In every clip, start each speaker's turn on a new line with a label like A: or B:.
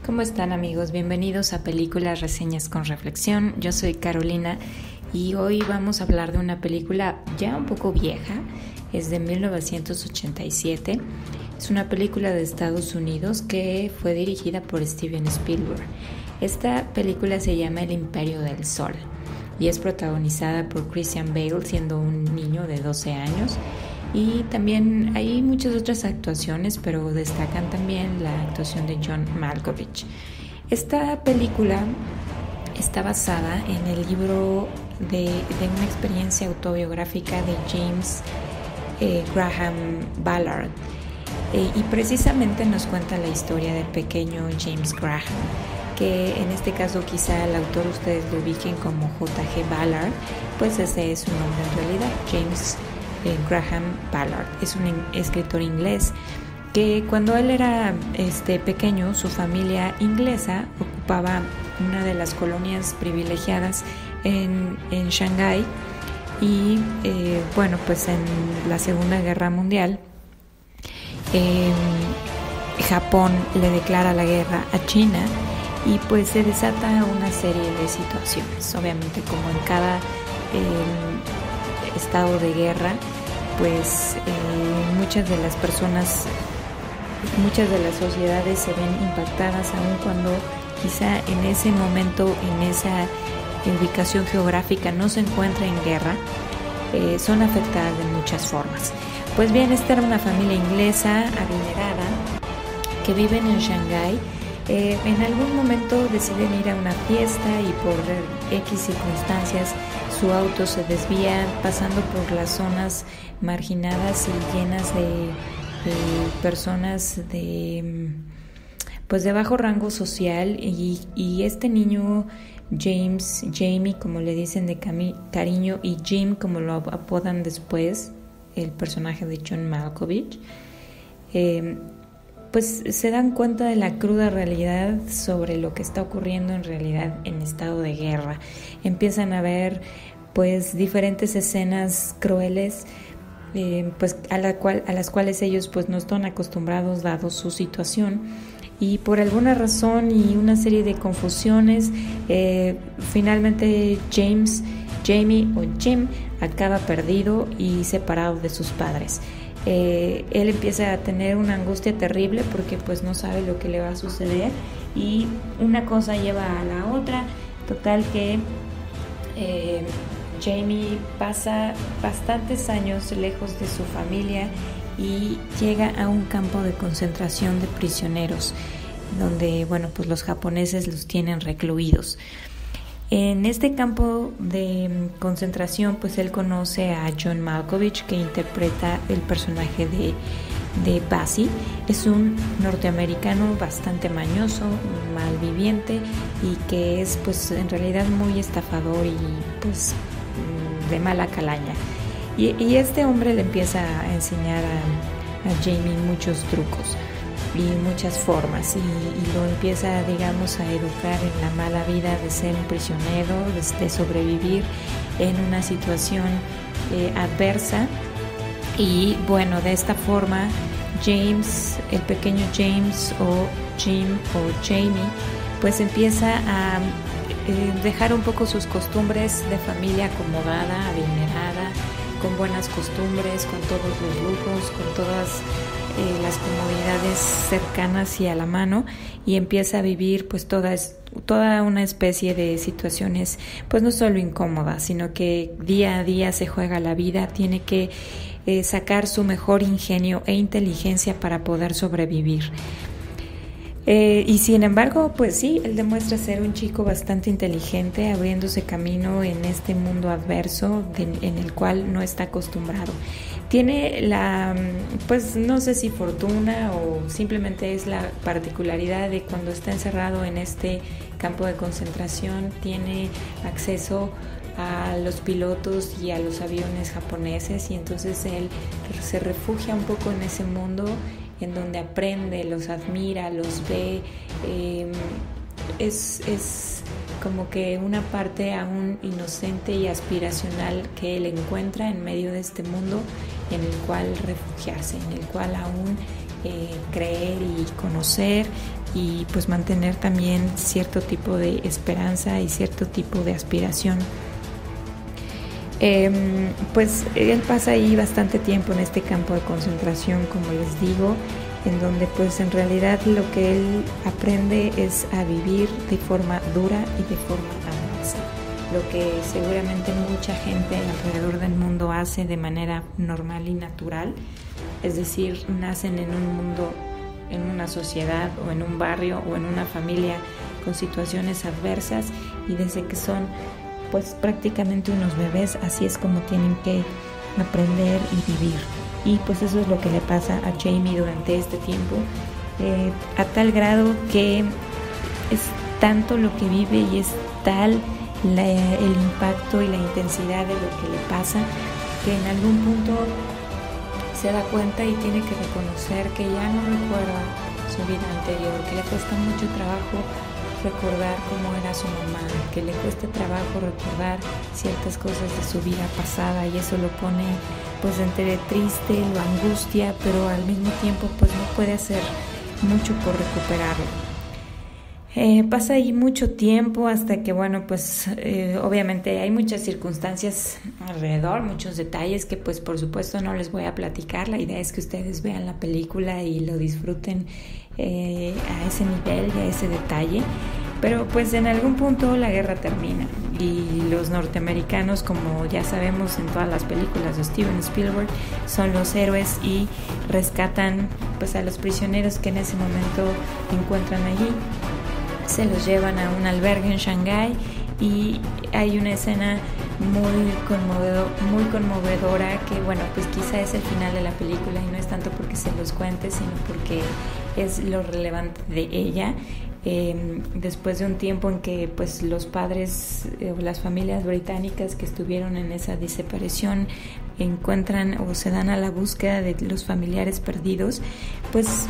A: ¿Cómo están, amigos? Bienvenidos a Películas Reseñas con Reflexión. Yo soy Carolina y hoy vamos a hablar de una película ya un poco vieja. Es de 1987. Es una película de Estados Unidos que fue dirigida por Steven Spielberg. Esta película se llama El Imperio del Sol y es protagonizada por Christian Bale, siendo un niño de 12 años. Y también hay muchas otras actuaciones, pero destacan también la actuación de John Malkovich. Esta película está basada en el libro de una experiencia autobiográfica de James Graham Ballard. Y precisamente nos cuenta la historia del pequeño James Graham, que en este caso quizá el autor ustedes lo ubiquen como J.G. Ballard, pues ese es su nombre en realidad, James Graham Ballard. Es un escritor inglés que cuando él era pequeño, su familia inglesa ocupaba una de las colonias privilegiadas en Shanghái y pues en la Segunda Guerra Mundial Japón le declara la guerra a China y pues se desata una serie de situaciones. Obviamente, como en cada estado de guerra, pues muchas de las personas, muchas de las sociedades se ven impactadas, aun cuando quizá en ese momento, en esa ubicación geográfica no se encuentra en guerra, son afectadas de muchas formas. Pues bien, esta era una familia inglesa adinerada que viven en Shanghái. En algún momento deciden ir a una fiesta y por X circunstancias su auto se desvía pasando por las zonas marginadas y llenas de personas de bajo rango social y este niño Jamie, como le dicen de cariño, y Jim, como lo apodan después el personaje de John Malkovich, pues se dan cuenta de la cruda realidad sobre lo que está ocurriendo en realidad en estado de guerra. Empiezan a ver pues diferentes escenas crueles pues a las cuales ellos pues no están acostumbrados dado su situación, y por alguna razón y una serie de confusiones finalmente Jamie o Jim acaba perdido y separado de sus padres. Él empieza a tener una angustia terrible porque pues no sabe lo que le va a suceder y una cosa lleva a la otra. Total que Jamie pasa bastantes años lejos de su familia y llega a un campo de concentración de prisioneros donde pues los japoneses los tienen recluidos. En este campo de concentración, pues él conoce a John Malkovich, que interpreta el personaje de Basie. Es un norteamericano bastante mañoso, malviviente y que es pues en realidad muy estafador y pues de mala calaña. Y este hombre le empieza a enseñar a Jamie muchos trucos y muchas formas y lo empieza, digamos, a educar en la mala vida de ser un prisionero, de sobrevivir en una situación adversa. Y de esta forma James, el pequeño James o Jim o Jamie, pues empieza a dejar un poco sus costumbres de familia acomodada, adinerada, con buenas costumbres, con todos los lujos, con todas las comodidades cercanas y a la mano, y empieza a vivir pues toda una especie de situaciones pues no solo incómodas, sino que día a día se juega la vida, tiene que sacar su mejor ingenio e inteligencia para poder sobrevivir. Y sin embargo, pues sí, él demuestra ser un chico bastante inteligente, abriéndose camino en este mundo adverso en el cual no está acostumbrado. Tiene pues no sé si fortuna o simplemente es la particularidad de cuando está encerrado en este campo de concentración, tiene acceso a los pilotos y a los aviones japoneses, y entonces él se refugia un poco en ese mundo en donde aprende, los admira, los ve. Es como que una parte aún inocente y aspiracional que él encuentra en medio de este mundo en el cual refugiarse, en el cual aún creer y conocer y pues mantener también cierto tipo de esperanza y cierto tipo de aspiración. Pues él pasa ahí bastante tiempo en este campo de concentración, como les digo, en donde pues en realidad lo que él aprende es a vivir de forma dura y de forma amarse, lo que seguramente mucha gente alrededor del mundo hace de manera normal y natural, es decir, nacen en un mundo, en una sociedad o en un barrio o en una familia con situaciones adversas, y desde que son pues prácticamente unos bebés, así es como tienen que aprender y vivir. Y pues eso es lo que le pasa a Jamie durante este tiempo, a tal grado que es tanto lo que vive y es tal el impacto y la intensidad de lo que le pasa, que en algún punto se da cuenta y tiene que reconocer que ya no recuerda su vida anterior, que le cuesta mucho trabajo recordar cómo era su mamá, que le cuesta trabajo recordar ciertas cosas de su vida pasada, y eso lo pone pues entre triste, lo angustia, pero al mismo tiempo pues no puede hacer mucho por recuperarlo. Pasa ahí mucho tiempo hasta que, bueno, pues obviamente hay muchas circunstancias alrededor, muchos detalles que pues por supuesto no les voy a platicar. La idea es que ustedes vean la película y lo disfruten a ese nivel y a ese detalle. Pero pues en algún punto la guerra termina y los norteamericanos, como ya sabemos en todas las películas de Steven Spielberg, son los héroes y rescatan pues a los prisioneros que en ese momento encuentran allí. Se los llevan a un albergue en Shanghái y hay una escena muy conmovedora que, bueno, pues quizá es el final de la película, y no es tanto porque se los cuente, sino porque es lo relevante de ella. Después de un tiempo en que pues los padres o las familias británicas que estuvieron en esa desaparición encuentran o se dan a la búsqueda de los familiares perdidos, pues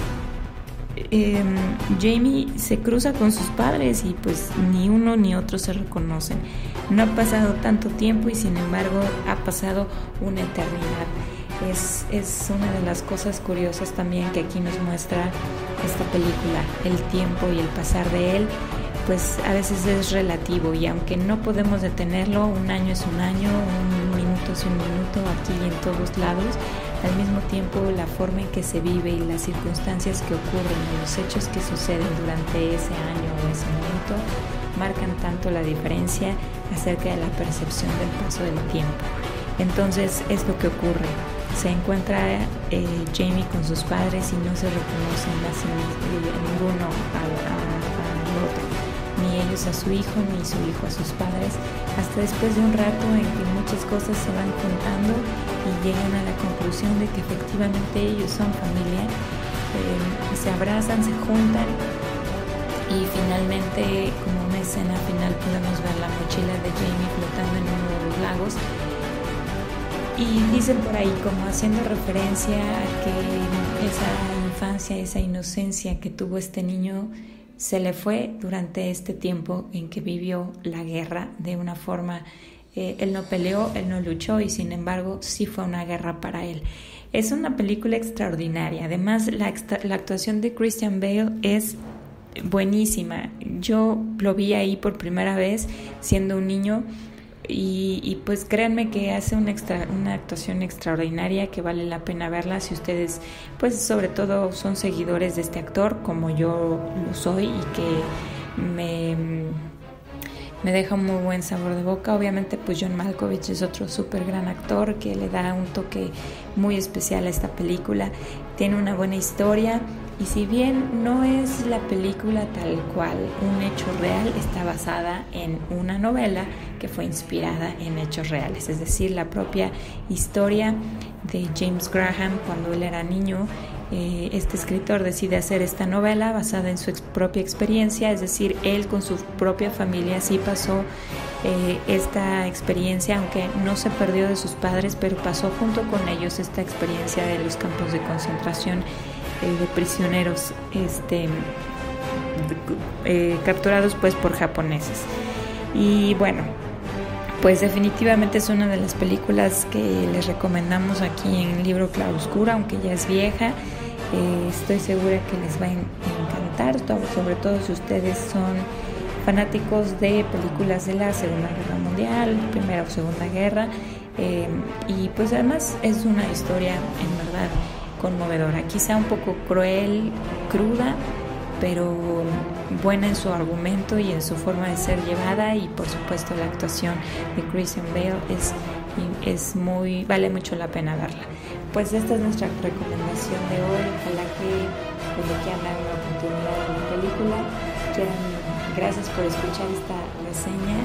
A: Jamie se cruza con sus padres y pues ni uno ni otro se reconocen. No ha pasado tanto tiempo y sin embargo ha pasado una eternidad. Es una de las cosas curiosas también que aquí nos muestra esta película. El tiempo y el pasar de él pues a veces es relativo, y aunque no podemos detenerlo, un año es un año, un minuto es un minuto aquí y en todos lados. Al mismo tiempo, la forma en que se vive y las circunstancias que ocurren y los hechos que suceden durante ese año o ese minuto marcan tanto la diferencia acerca de la percepción del paso del tiempo. Entonces es lo que ocurre. Se encuentra Jamie con sus padres y no se reconocen ninguno al otro, ni ellos a su hijo, ni su hijo a sus padres, hasta después de un rato en que muchas cosas se van juntando y llegan a la conclusión de que efectivamente ellos son familia. Se abrazan, se juntan, y finalmente, como una escena final, podemos ver la mochila de Jamie flotando en uno de los lagos, y dicen por ahí, como haciendo referencia a que esa infancia, esa inocencia que tuvo este niño se le fue durante este tiempo en que vivió la guerra de una forma. Él no peleó, él no luchó, y sin embargo sí fue una guerra para él. Es una película extraordinaria. Además, la actuación de Christian Bale es buenísima. Yo lo vi ahí por primera vez siendo un niño, y pues créanme que hace una actuación extraordinaria que vale la pena verla si ustedes pues sobre todo son seguidores de este actor, como yo lo soy, y que me deja un muy buen sabor de boca. Obviamente pues John Malkovich es otro súper gran actor que le da un toque muy especial a esta película. Tiene una buena historia, y si bien no es la película tal cual un hecho real, está basada en una novela que fue inspirada en hechos reales, es decir, la propia historia de James Graham cuando él era niño. Este escritor decide hacer esta novela basada en su propia experiencia, es decir, él con su propia familia sí pasó esta experiencia, aunque no se perdió de sus padres, pero pasó junto con ellos esta experiencia de los campos de concentración, de prisioneros capturados pues por japoneses. Y bueno, pues definitivamente es una de las películas que les recomendamos aquí en el libro Claroscuro, aunque ya es vieja. Estoy segura que les va a encantar, sobre todo si ustedes son fanáticos de películas de la Segunda Guerra Mundial, Primera o Segunda Guerra, y pues además es una historia en verdad conmovedora, quizá un poco cruel, cruda, pero buena en su argumento y en su forma de ser llevada, y por supuesto la actuación de Christian Bale vale mucho la pena verla. Pues esta es nuestra recomendación de hoy. Ojalá que pues, le quieran dar una oportunidad a la película. Gracias por escuchar esta reseña.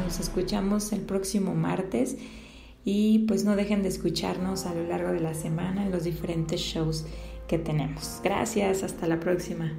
A: Nos escuchamos el próximo martes y pues no dejen de escucharnos a lo largo de la semana en los diferentes shows que tenemos. Gracias, hasta la próxima.